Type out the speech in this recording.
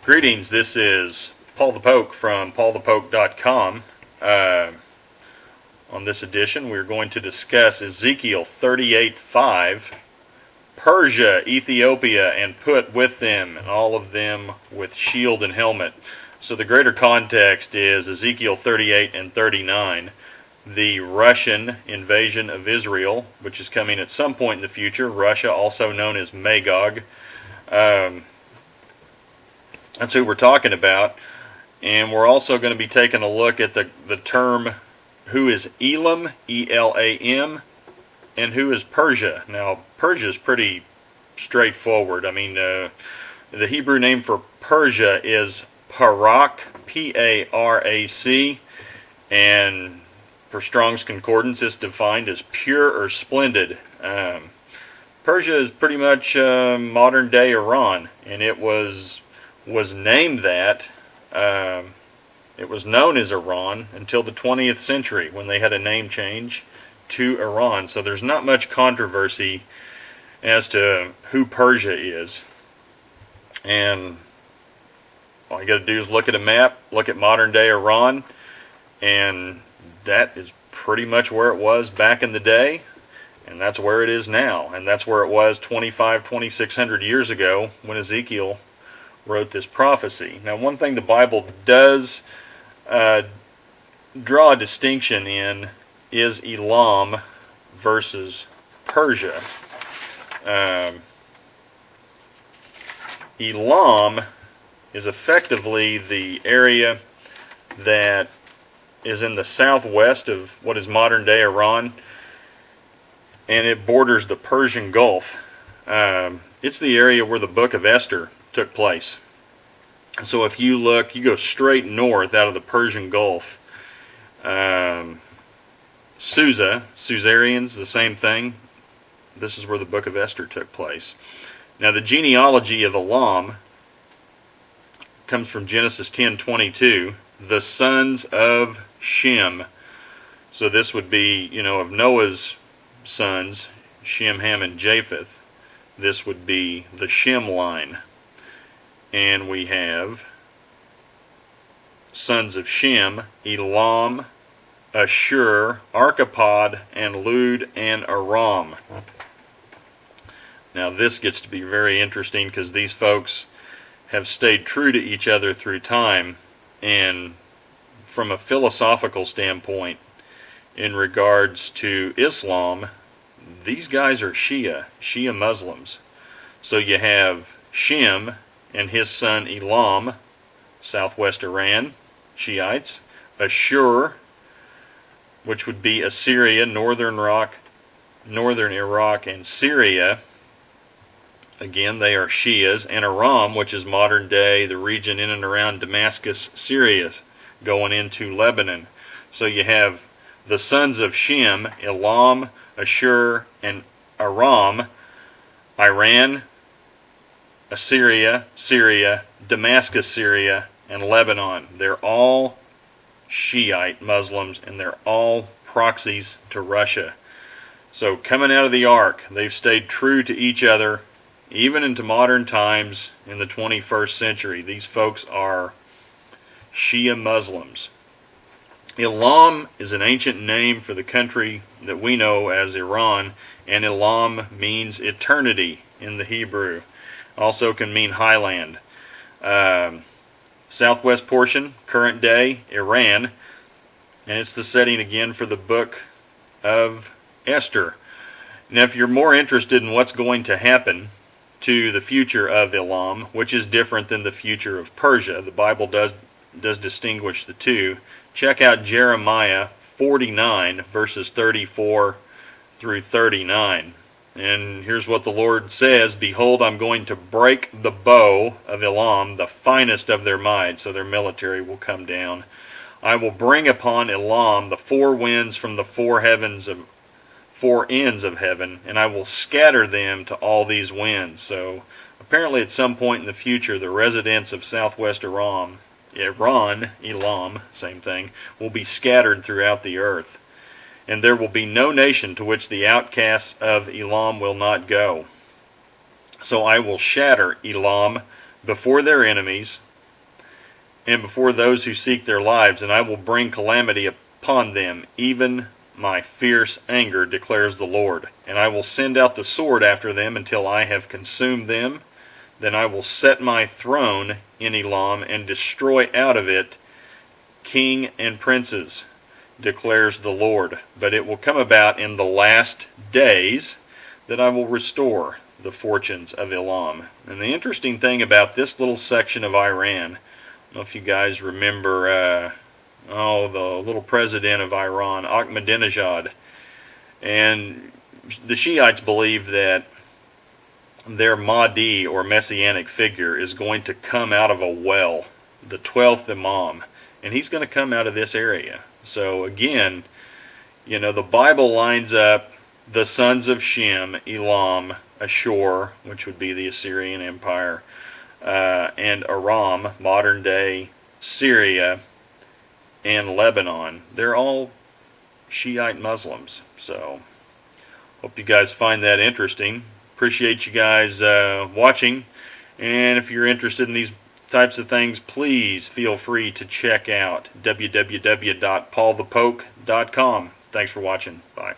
Greetings, this is Paul the Poke from paulthepoke.com. On this edition, we're going to discuss Ezekiel 38:5, Persia, Ethiopia, and put with them, and all of them with shield and helmet. So the greater context is Ezekiel 38 and 39, the Russian invasion of Israel, which is coming at some point in the future. Russia, also known as Magog. That's who we're talking about. And we're also going to be taking a look at the term, who is Elam, E-L-A-M, and who is Persia. Now, Persia is pretty straightforward. I mean, the Hebrew name for Persia is Parak, P-A-R-A-C, and for Strong's Concordance, it's defined as pure or splendid. Persia is pretty much modern-day Iran, and it was named that. It was known as Iran until the 20th century when they had a name change to Iran. So there's not much controversy as to who Persia is. And all you got to do is look at a map, look at modern-day Iran, and that is pretty much where it was back in the day, and that's where it is now, and that's where it was 2,600 years ago when Ezekiel wrote this prophecy. Now, one thing the Bible does draw a distinction in is Elam versus Persia. Elam is effectively the area that is in the southwest of what is modern-day Iran, and it borders the Persian Gulf. It's the area where the book of Esther took place. So if you look, you go straight north out of the Persian Gulf. Susa, Susarians, the same thing. This is where the book of Esther took place. Now, the genealogy of Elam comes from Genesis 10:22, the sons of Shem. So this would be, of Noah's sons, Shem, Ham, and Japheth. This would be the Shem line. And we have sons of Shem, Elam, Ashur, Archipad, and Lud, and Aram. Now this gets to be very interesting because these folks have stayed true to each other through time, and from a philosophical standpoint, in regards to Islam, these guys are Shia Muslims. So you have Shem and his son Elam, southwest Iran, Shiites. Ashur, which would be Assyria, northern Iraq, and Syria. Again, they are Shias. And Aram, which is modern day, the region in and around Damascus, Syria, going into Lebanon. So you have the sons of Shem, Elam, Ashur, and Aram, Iran, Assyria, Syria, Damascus, Syria, and Lebanon. They're all Shiite Muslims, and they're all proxies to Russia. So coming out of the Ark, they've stayed true to each other, even into modern times in the 21st century. These folks are Shia Muslims. Elam is an ancient name for the country that we know as Iran, and Elam means eternity in the Hebrew. Also can mean highland. Southwest portion, current day, Iran, and it's the setting again for the book of Esther. Now, if you're more interested in what's going to happen to the future of Elam, which is different than the future of Persia, the Bible does distinguish the two, check out Jeremiah 49, verses 34 through 39. And here's what the Lord says: Behold, I'm going to break the bow of Elam, the finest of their might, so their military will come down. I will bring upon Elam the four winds from the four ends of heaven, and I will scatter them to all these winds. So apparently at some point in the future, the residents of southwest Elam, same thing, will be scattered throughout the earth. And there will be no nation to which the outcasts of Elam will not go. So I will shatter Elam before their enemies, and before those who seek their lives, and I will bring calamity upon them, even my fierce anger, declares the Lord. And I will send out the sword after them until I have consumed them. Then I will set my throne in Elam and destroy out of it king and princes, declares the Lord. But it will come about in the last days that I will restore the fortunes of Elam. And the interesting thing about this little section of Iran, I don't know if you guys remember the little president of Iran, Ahmadinejad. And the Shiites believe that their Mahdi, or messianic figure, is going to come out of a well, the 12th Imam. And he's going to come out of this area. So again, the Bible lines up the sons of Shem, Elam, Ashur, which would be the Assyrian Empire, and Aram, modern day Syria, and Lebanon. They're all Shiite Muslims. So hope you guys find that interesting. Appreciate you guys watching, and if you're interested in these types of things, please feel free to check out www.paulthepoke.com. Thanks for watching. Bye.